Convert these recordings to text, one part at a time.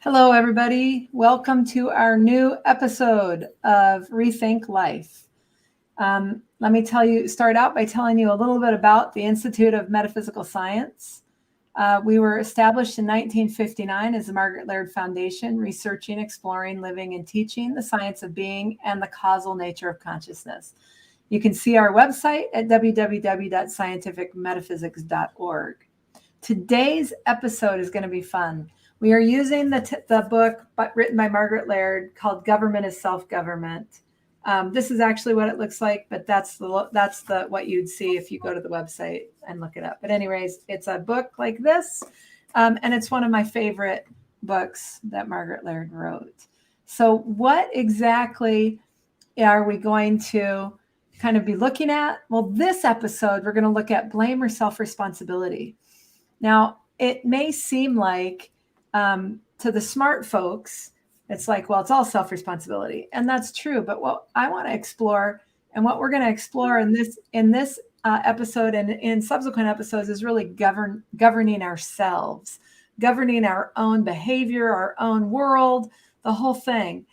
Hello, everybody. Welcome to our new episode of Rethink Life. Let me start out by telling you a little bit about the Institute of Metaphysical Science. We were established in 1959 as the Margaret Laird Foundation, researching, exploring, living, and teaching the science of being and the causal nature of consciousness. You can see our website at www.scientificmetaphysics.org. Today's episode is going to be fun. We are using the book written by Margaret Laird called Government is Self-Government. This is actually what it looks like, but that's what you'd see if you go to the website and look it up. But anyways, it's a book like this, and it's one of my favorite books that Margaret Laird wrote. So what exactly are we going to kind of be looking at? Well, this episode, we're going to look at blame or self-responsibility. Now, it may seem like to the smart folks, it's like, well, it's all self-responsibility. And that's true. But what I want to explore and what we're going to explore in this episode and in subsequent episodes is really governing ourselves, governing our own behavior, our own world, the whole thing.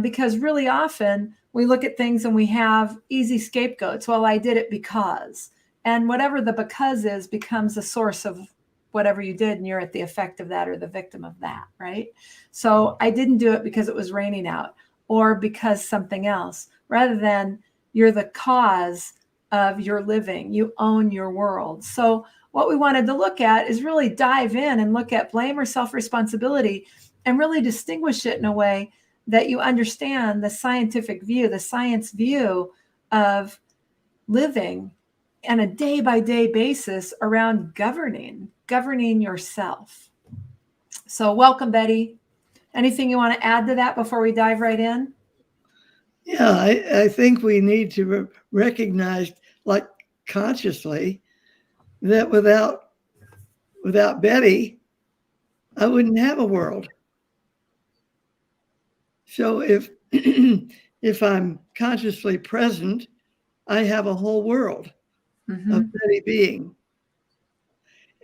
Because really often we look at things and we have easy scapegoats. Well, I did it because. And whatever the because is becomes the source of whatever you did, and you're at the effect of that or the victim of that, right? So I didn't do it because it was raining out or because something else, rather than you're the cause of your living. You own your world. So what we wanted to look at is really dive in and look at blame or self-responsibility and really distinguish it in a way that you understand the scientific view, the science view of living on a day-by-day basis around governing yourself. So welcome, Betty. Anything you want to add to that before we dive right in? Yeah, I think we need to recognize, like consciously, that without Betty, I wouldn't have a world. So if if I'm consciously present, I have a whole world of Betty being.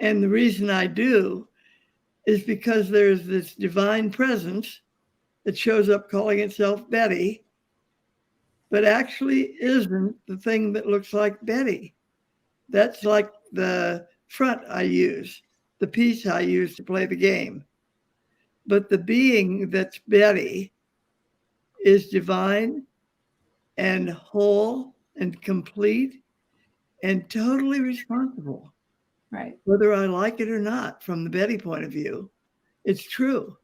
And the reason I do is because there's this divine presence that shows up calling itself Betty, but actually isn't the thing that looks like Betty. That's like the front I use, the piece I use to play the game. But the being that's Betty is divine and whole and complete and totally responsible. Right. Whether I like it or not, from the Betty point of view, it's true.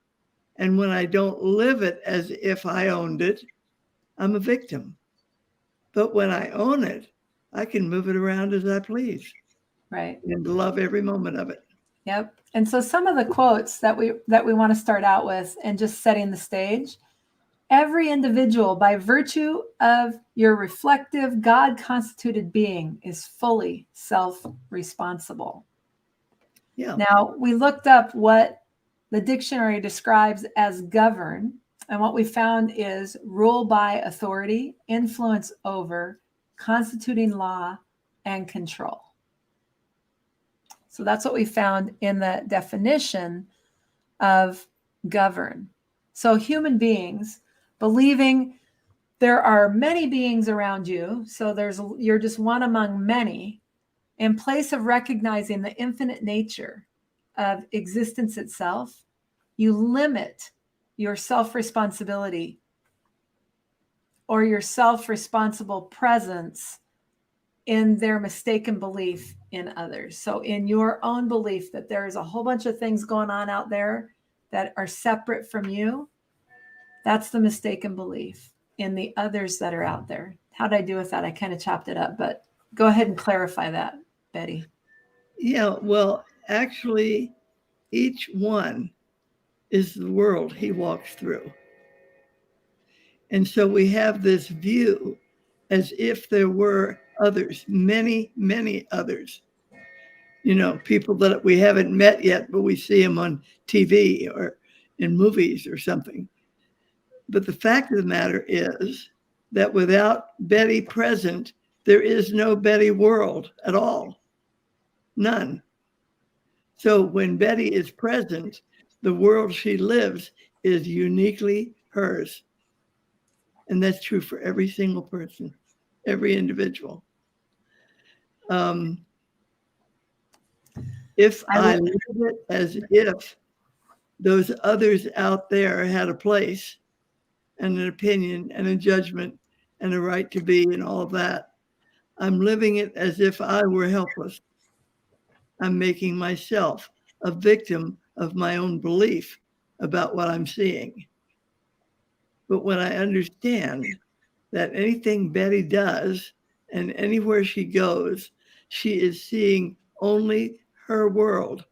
And when I don't live it as if I owned it, I'm a victim. But when I own it, I can move it around as I please. Right. And love every moment of it. Yep. And so some of the quotes that we want to start out with and just setting the stage. Every individual, by virtue of your reflective, God-constituted being, is fully self-responsible. Yeah. Now, we looked up what the dictionary describes as govern, and what we found is rule by authority, influence over, constituting law, and control. So that's what we found in the definition of govern. So human beings, believing there are many beings around you, so you're just one among many, in place of recognizing the infinite nature of existence itself, you limit your self-responsibility or your self-responsible presence in their mistaken belief in others. So in your own belief that there is a whole bunch of things going on out there that are separate from you, that's the mistaken belief in the others that are out there. How did I do with that? I kind of chopped it up, but go ahead and clarify that, Betty. Yeah, well, actually, each one is the world he walks through. And so we have this view as if there were others, many, many others. You know, people that we haven't met yet, but we see them on TV or in movies or something. But the fact of the matter is that without Betty present, there is no Betty world at all. None. So when Betty is present, the world she lives is uniquely hers. And that's true for every single person, every individual. If I live it as if those others out there had a place and an opinion and a judgment and a right to be and all of that, I'm living it as if I were helpless. I'm making myself a victim of my own belief about what I'm seeing. But when I understand that anything Betty does and anywhere she goes, she is seeing only her world.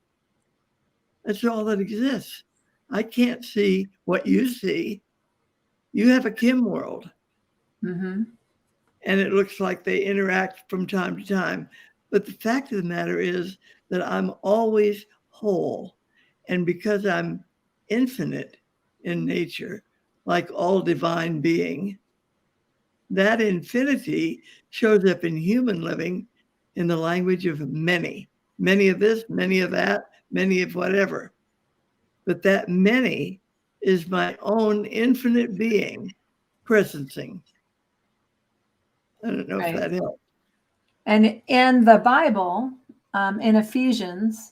That's all that exists. I can't see what you see. You have a Kim world. Mm-hmm. And it looks like they interact from time to time. But the fact of the matter is that I'm always whole. And because I'm infinite in nature, like all divine being, that infinity shows up in human living in the language of many of this, many of that, many of whatever. But that many is my own infinite being presencing. I don't know if that helps. And in the Bible, in Ephesians,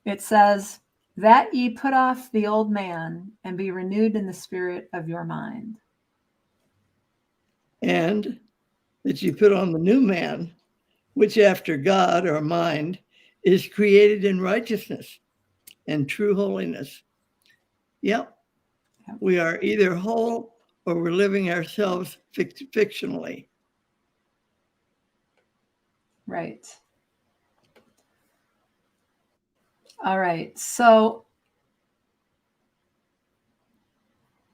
it says that ye put off the old man and be renewed in the spirit of your mind. And that you put on the new man, which after God or mind is created in righteousness and true holiness. Yep. We are either whole or we're living ourselves fictionally. Right. All right. So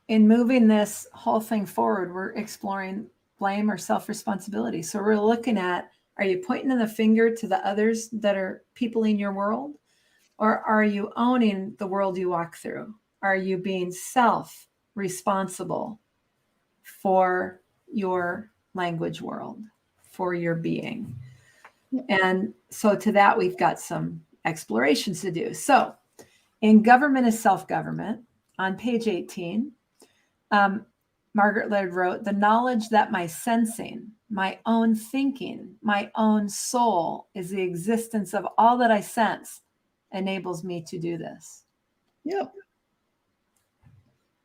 in moving this whole thing forward, we're exploring blame or self-responsibility. So we're looking at, are you pointing the finger to the others that are peopling your world? Or are you owning the world you walk through? Are you being self-responsible for your language world, for your being? And so to that, we've got some explorations to do. So in Government is Self-Government, on page 18, Margaret Laird wrote, the knowledge that my sensing, my own thinking, my own soul is the existence of all that I sense enables me to do this. Yeah.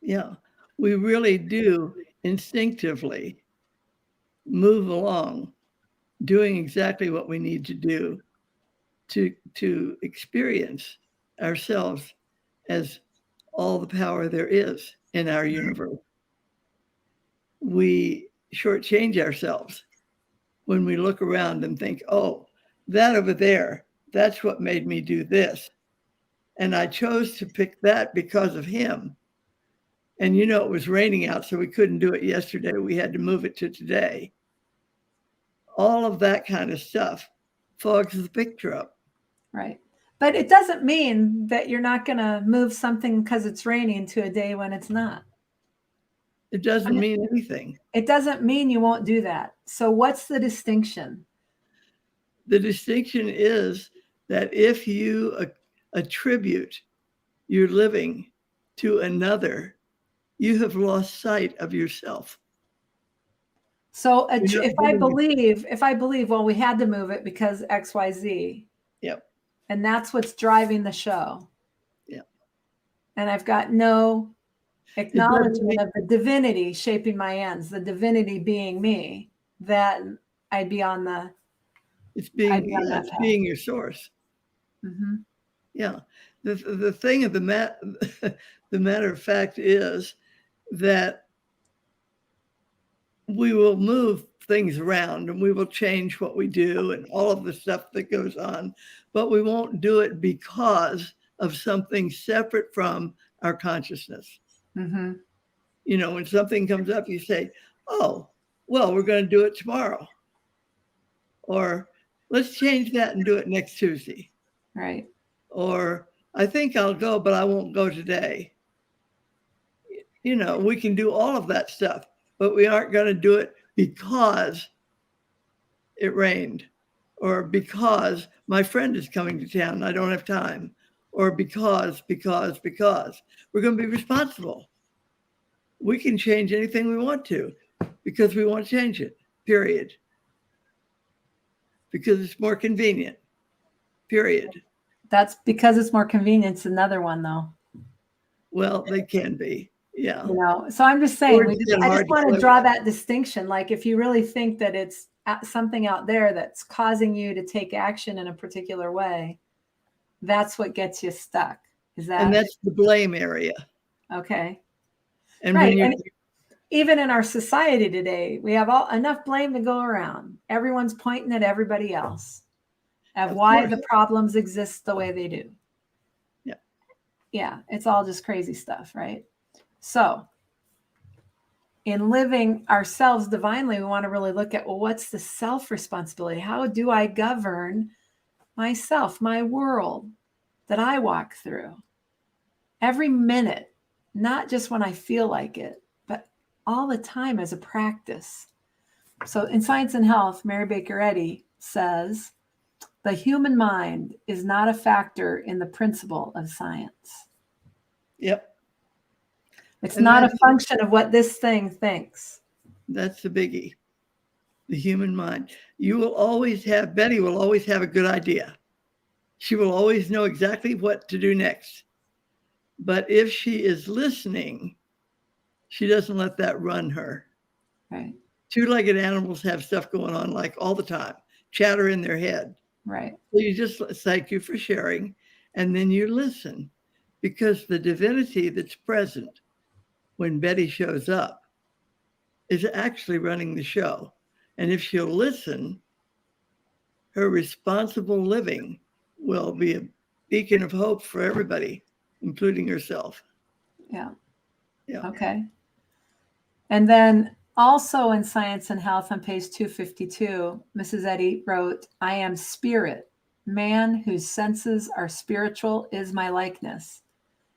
Yeah. We really do instinctively move along, doing exactly what we need to do to experience ourselves as all the power there is in our universe. We shortchange ourselves when we look around and think, oh, that over there, that's what made me do this. And I chose to pick that because of him. And you know, it was raining out, so we couldn't do it yesterday. We had to move it to today. All of that kind of stuff fogs the picture up. Right. But it doesn't mean that you're not going to move something because it's raining to a day when it's not. It doesn't mean anything. It doesn't mean you won't do that. So what's the distinction? The distinction is that if you attribute your living to another, you have lost sight of yourself. So if I believe, well, we had to move it because X, Y, Z. Yep. And that's what's driving the show. Yep. And I've got no acknowledgement of the divinity shaping my ends, the divinity being me, that I'd be on the. It's being your source. Mm-hmm. Yeah. The thing of the matter of fact is that we will move things around and we will change what we do and all of the stuff that goes on, but we won't do it because of something separate from our consciousness. Mm-hmm. You know, when something comes up, you say, oh, well, we're going to do it tomorrow. Or let's change that and do it next Tuesday. Right. Or I think I'll go, but I won't go today. You know, we can do all of that stuff, but we aren't going to do it because it rained or because my friend is coming to town and I don't have time or because. We're going to be responsible. We can change anything we want to because we want to change it, period. Because it's more convenient, period. That's because it's more convenient. It's another one, though. Well, they can be. Yeah. So I'm just saying, I just want to draw with. that distinction. Like, if you really think that it's something out there that's causing you to take action in a particular way, that's what gets you stuck. And that's the blame area. Okay. And right. And even in our society today, we have enough blame to go around. Everyone's pointing at everybody else of why the problems exist the way they do. Yeah. Yeah. It's all just crazy stuff, right? So in living ourselves divinely, we want to really look at, well, what's the self-responsibility? How do I govern myself, my world that I walk through every minute, not just when I feel like it, but all the time as a practice. So in Science and Health, Mary Baker Eddy says, the human mind is not a factor in the principle of science. Yep. It's not a function of what this thing thinks. That's the biggie. The human mind. You will always have, Betty will always have a good idea. She will always know exactly what to do next. But if she is listening, she doesn't let that run her. Right. Two-legged animals have stuff going on like all the time, chatter in their head. Right. So you just thank you for sharing, and then you listen, because the divinity that's present when Betty shows up is actually running the show. And if she'll listen, her responsible living will be a beacon of hope for everybody, including herself. Yeah. Yeah. Okay. And then also in Science and Health on page 252, Mrs. Eddy wrote, I am spirit. Man whose senses are spiritual is my likeness.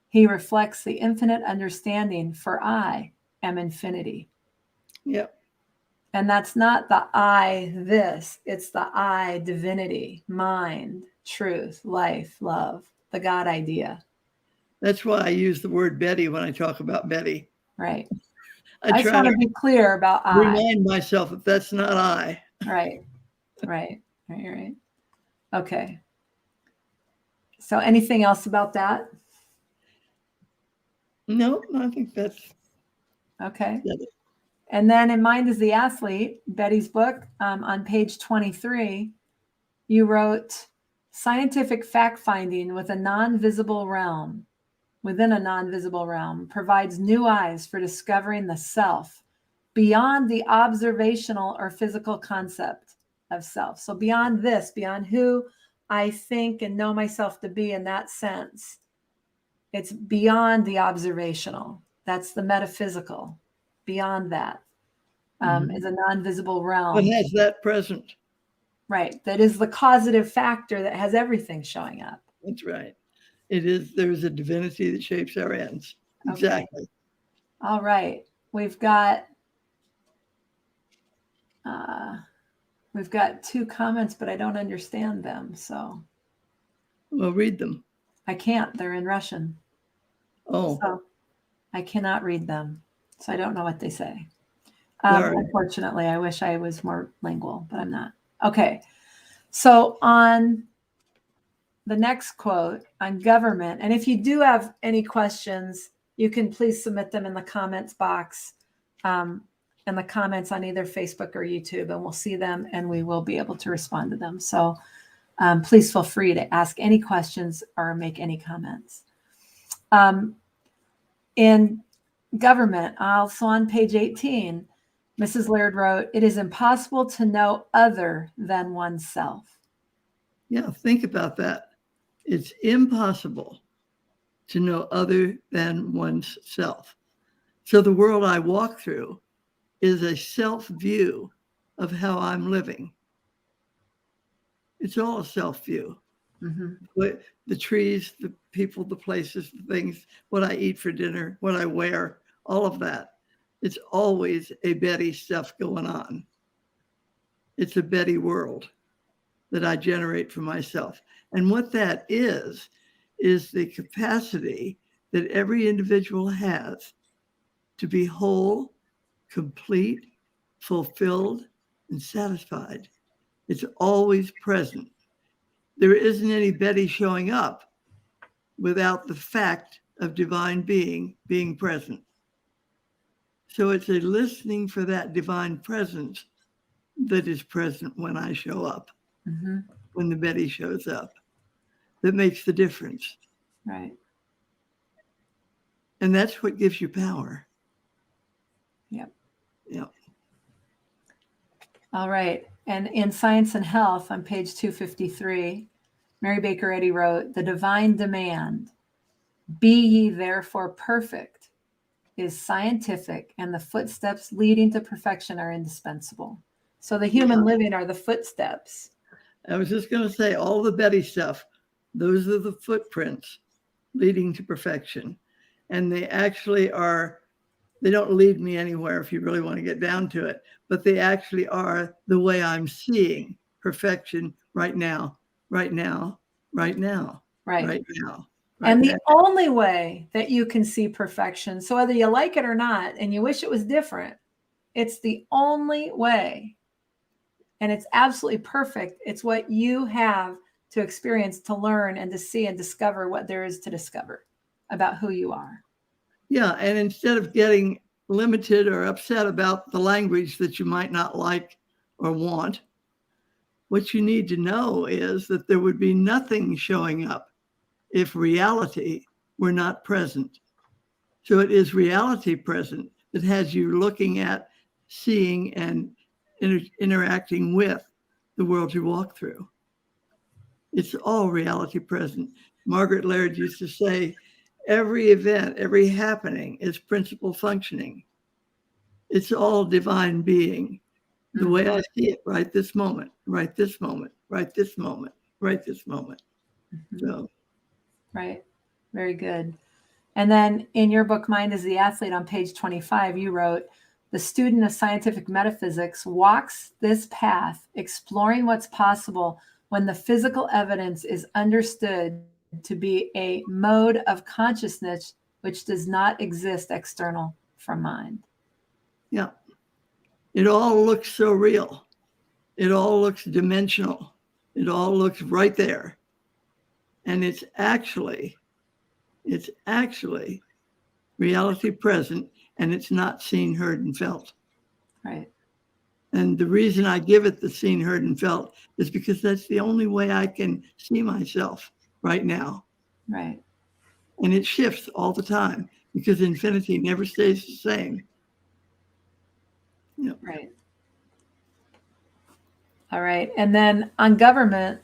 He reflects the infinite understanding, for I am infinity. Yep. And that's not the I this, it's the I divinity, mind, truth, life, love, the God idea. That's why I use the word Betty when I talk about Betty. Right. I just want to be clear about I. Remind myself that that's not I. Right. Okay. So anything else about that? No, I think that's okay. And then in Mind is the Athlete, Betty's book, on page 23, you wrote, scientific fact-finding within a non-visible realm provides new eyes for discovering the self beyond the observational or physical concept of self. So beyond this, beyond who I think and know myself to be in that sense, it's beyond the observational. That's the metaphysical. Beyond that is a non-visible realm. What has that present? Right. That is the causative factor that has everything showing up. That's right. It is. There's a divinity that shapes our ends. Exactly. Okay. All right. We've got two comments, but I don't understand them. So. Well, read them. I can't. They're in Russian. Oh. So I cannot read them. So I don't know what they say. Unfortunately, I wish I was more lingual, but I'm not. Okay. So on the next quote on government, and if you do have any questions, you can please submit them in the comments box, in the comments on either Facebook or YouTube, and we'll see them and we will be able to respond to them. So please feel free to ask any questions or make any comments. In government, also on page 18, Mrs. Laird wrote, it is impossible to know other than oneself. Yeah, think about that. It's impossible to know other than one's self. So the world I walk through is a self-view of how I'm living. It's all a self-view. The trees, the people, the places, the things, what I eat for dinner, what I wear, all of that. It's always a Betty stuff going on. It's a Betty world that I generate for myself. And what that is is the capacity that every individual has to be whole, complete, fulfilled, and satisfied. It's always present. There isn't any Betty showing up without the fact of divine being present. So it's a listening for that divine presence that is present when I show up, when the Betty shows up, that makes the difference. Right. And that's what gives you power. Yep. Yep. All right. And in Science and Health on page 253, Mary Baker Eddy wrote, "The divine demand, be ye therefore perfect, is scientific, and the footsteps leading to perfection are indispensable." So the human living are the footsteps. I was just going to say, all the Betty stuff, those are the footprints leading to perfection. And they actually are, they don't lead me anywhere if you really want to get down to it, but they actually are the way I'm seeing perfection right now, right now, right now, Right. right now. And the only way that you can see perfection, so whether you like it or not, and you wish it was different, it's the only way. And it's absolutely perfect. It's what you have to experience, to learn, and to see and discover what there is to discover about who you are. Yeah. And instead of getting limited or upset about the language that you might not like or want, what you need to know is that there would be nothing showing up if reality were not present. So it is reality present that has you looking at, seeing, and interacting with the world you walk through. It's all reality present. Margaret Laird used to say, every event, every happening is principle functioning. It's all divine being. The way I see it right this moment, right this moment, right this moment, right this moment. So. Right. Very good. And then in your book, Mind is the Athlete, on page 25, you wrote, "The student of scientific metaphysics walks this path, exploring what's possible when the physical evidence is understood to be a mode of consciousness which does not exist external from mind." Yeah. It all looks so real. It all looks dimensional. It all looks right there. And it's actually reality present, and it's not seen, heard, and felt. Right. And the reason I give it the seen, heard, and felt is because that's the only way I can see myself right now. Right. And it shifts all the time because infinity never stays the same. Yep. Right. All right. And then on government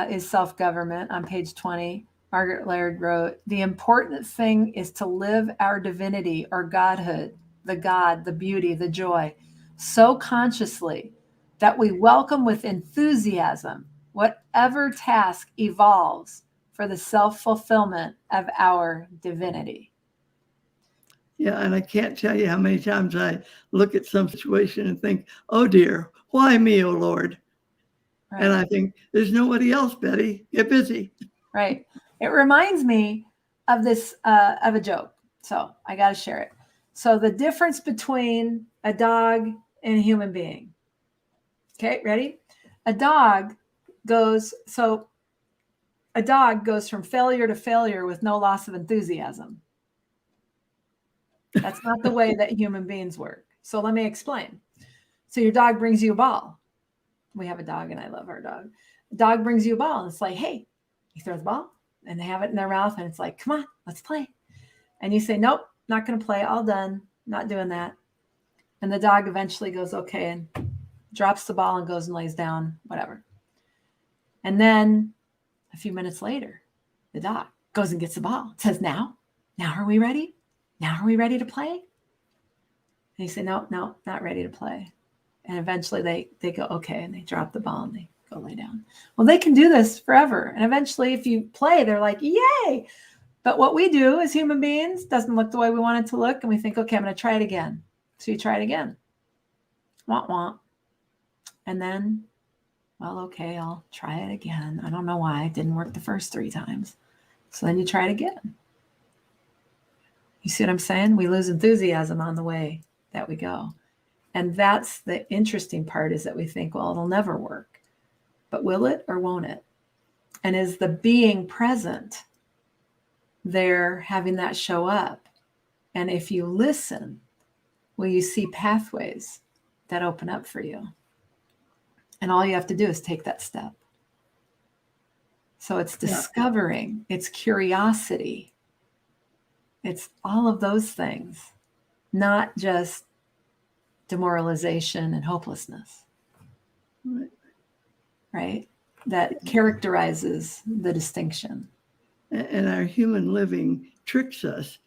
is self-government on page 20. Margaret Laird wrote, "The important thing is to live our divinity or godhood, the God, the beauty, the joy, so consciously that we welcome with enthusiasm whatever task evolves for the self-fulfillment of our divinity." Yeah, and I can't tell you how many times I look at some situation and think, oh dear, why me, oh Lord? Right. And I think, there's nobody else, Betty. Get busy. Right. It reminds me of this, of a joke. So I got to share it. So the difference between a dog and a human being. Okay, ready? A dog goes from failure to failure with no loss of enthusiasm. That's not the way that human beings work. So let me explain. So your dog brings you a ball. We have a dog and I love our dog. The dog brings you a ball and it's like, hey, you throw the ball and they have it in their mouth and it's like, come on, let's play. And you say, nope, not going to play. All done. Not doing that. And the dog eventually goes, okay, and drops the ball and goes and lays down, whatever. And then a few minutes later, the dog goes and gets the ball. It says, now are we ready? Now are we ready to play? And you say, no, not ready to play. And eventually they go, okay, and they drop the ball and they go lay down. Well, they can do this forever. And eventually if you play, they're like, yay. But what we do as human beings doesn't look the way we want it to look. And we think, okay, I'm going to try it again. So you try it again. Womp womp. And then, well, okay, I'll try it again. I don't know why it didn't work the first 3 times. So then you try it again. You see what I'm saying? We lose enthusiasm on the way that we go. And that's the interesting part, is that we think, well, it'll never work. But will it or won't it? And is the being present there having that show up? And if you listen, will you see pathways that open up for you? And all you have to do is take that step. So it's discovering, it's curiosity, it's all of those things, not just demoralization and hopelessness. Right? That characterizes the distinction. And our human living tricks us,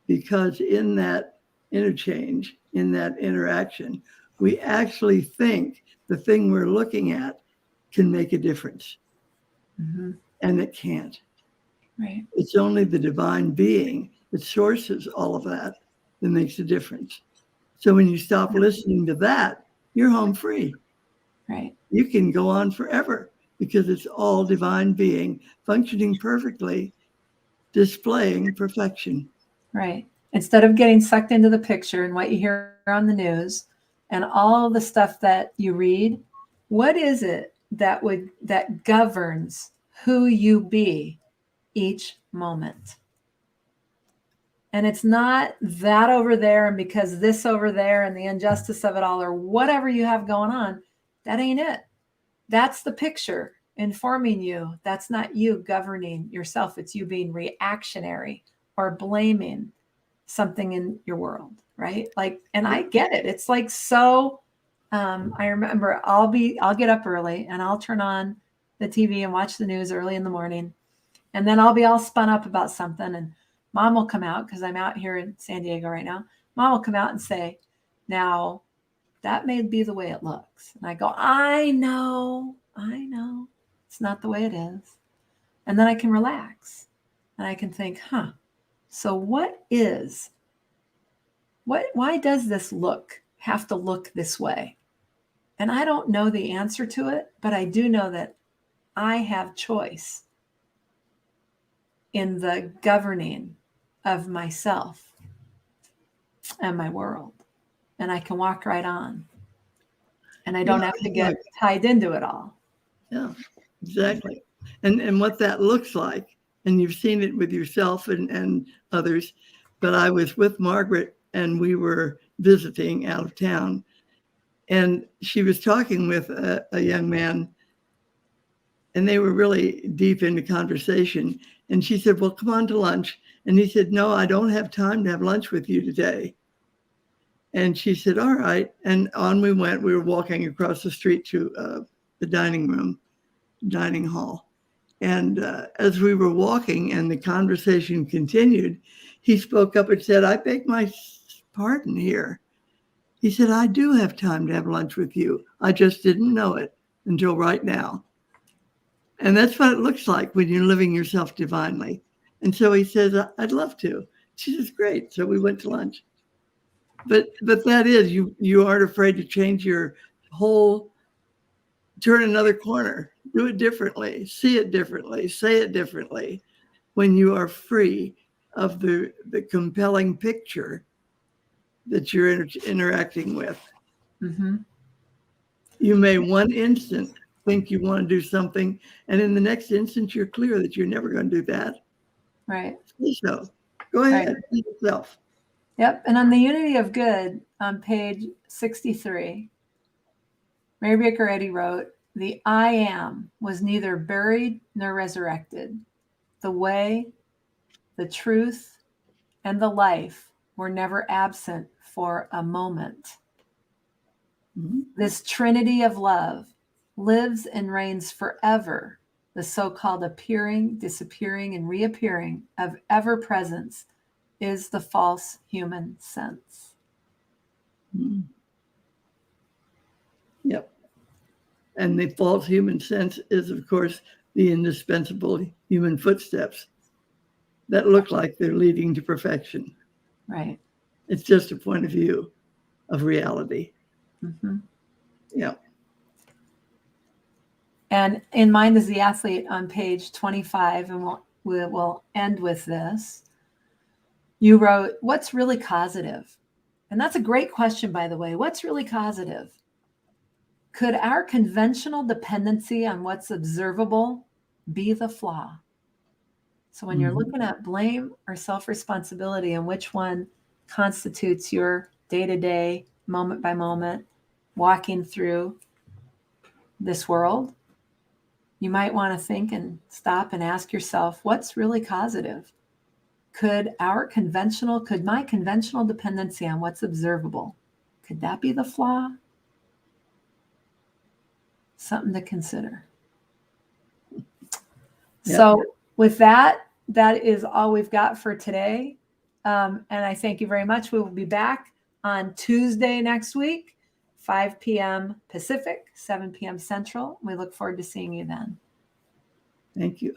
because in that interchange, in that interaction, we actually think the thing we're looking at can make a difference. Mm-hmm. And it can't. Right. It's only the divine being that sources all of that makes a difference. So when you stop listening to that, you're home free. Right. You can go on forever, because it's all divine being functioning perfectly, displaying perfection. Right. Instead of getting sucked into the picture and what you hear on the news and all the stuff that you read, what is it that governs who you be each moment? And it's not that over there, and because this over there and the injustice of it all, or whatever you have going on, that ain't it. That's the picture informing you. That's not you governing yourself. It's you being reactionary or blaming something in your world, right? Like, and I get it. It's like, so I remember I'll get up early and I'll turn on the TV and watch the news early in the morning. And then I'll be all spun up about something, and Mom will come out, because I'm out here in San Diego right now. Mom will come out and say, now that may be the way it looks. And I go, I know. It's not the way it is. And then I can relax and I can think, so why does this have to look this way? And I don't know the answer to it, but I do know that I have choice in the governing of myself and my world. And I can walk right on. And I don't have to get tied into it all. Yeah, exactly. And what that looks like, and you've seen it with yourself and others, but I was with Margaret and we were visiting out of town, and she was talking with a young man, and they were really deep into conversation. And she said, well, come on to lunch. And he said, no, I don't have time to have lunch with you today. And she said, all right. And on we went. We were walking across the street to the dining hall. And as we were walking and the conversation continued, he spoke up and said, I beg my pardon here. He said, I do have time to have lunch with you. I just didn't know it until right now. And that's what it looks like when you're living yourself divinely. And so he says, I'd love to. She says, great. So we went to lunch. But that is, you aren't afraid to change your whole, turn another corner, do it differently, see it differently, say it differently, when you are free of the compelling picture that you're interacting with. Mm-hmm. You may one instant think you want to do something, and in the next instant, you're clear that you're never going to do that. Right. So go ahead, be yourself. Yep. And on the unity of good, on page 63, Mary Baker Eddy wrote, the I am was neither buried nor resurrected. The way, the truth, and the life were never absent for a moment. Mm-hmm. This trinity of love lives and reigns forever. The so-called appearing, disappearing, and reappearing of ever-presence is the false human sense. Mm-hmm. Yep. And the false human sense is, of course, the indispensable human footsteps that look like they're leading to perfection. Right. It's just a point of view of reality. Mm-hmm. Yeah. And in Mind is the Athlete on page 25, and we will end with this. You wrote, what's really causative? And that's a great question, by the way. What's really causative? Could our conventional dependency on what's observable be the flaw? So when you're looking at blame or self-responsibility and which one constitutes your day-to-day, moment by moment, walking through this world, you might want to think and stop and ask yourself, what's really causative? Could my conventional dependency on what's observable, could that be the flaw? Something to consider. Yep. So with that is all we've got for today. And I thank you very much. We will be back on Tuesday next week, 5 p.m. Pacific, 7 p.m. Central. We look forward to seeing you then. Thank you.